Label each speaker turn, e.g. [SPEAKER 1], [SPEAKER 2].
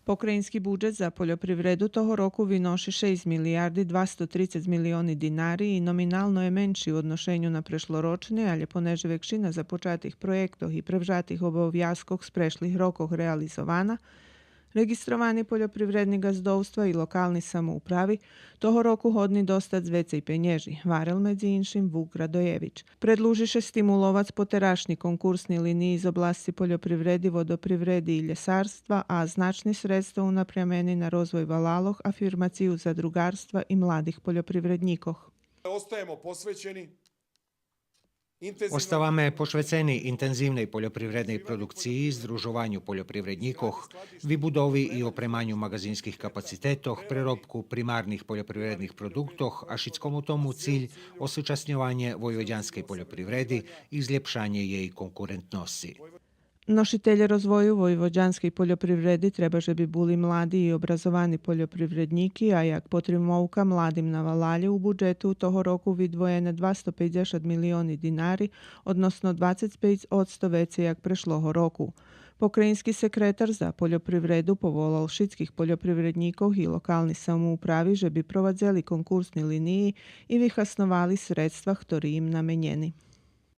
[SPEAKER 1] Pokrajinski budžet za poljoprivredu toho roku vynoši 6 milijardi 230 milioni dinari i nominalno je menší v odnošenju na prešloročný, ale poneže väčšina započatých projektov i prevžatých obowiązków z prešlih rokoch realizovana, registrovani poljoprivredni gazdovstva i lokalni samoupravi toho roku hodni dostat vecej penježi, varel medzi inšim Vuk Radojević. Predlužiše stimulovac poterašni konkursni liniji iz oblasti poljoprivredi, vodoprivredi i ljesarstva, a značni sredstva unapremeni na rozvoj valaloh, afirmaciju zadrugarstva i mladih poljoprivrednikoh.
[SPEAKER 2] Ostajemo posvećeni
[SPEAKER 3] Ostávame pošveceni intenzívnej poľoprivrednej produkcii, združovanju poľoprivredníkoch, vybudovi i opremanju magazínskych kapacitetoch, prerobku primárnych poľoprivredných produktoch a šitskomu tomu cilj osúčasňovanie vojvođanskej poľoprivredy i zljepšanje jej konkurentnosti.
[SPEAKER 1] Nositelji rozvoju vojvođanskej poljoprivredi trebaže bi buli mladi i obrazovani poljoprivredniki, a jak potrimovka mladim na Valalje u budžetu toho roku vidvojene 250 milioni dinari, odnosno 25% veće jak prešloho roku. Pokrajinski sekretar za poljoprivredu povolal šitskih poljoprivrednikov i lokalni samoupravi, že bi provadzeli konkursni liniji i vyhasnovali sredstva, ktorý im namenjeni.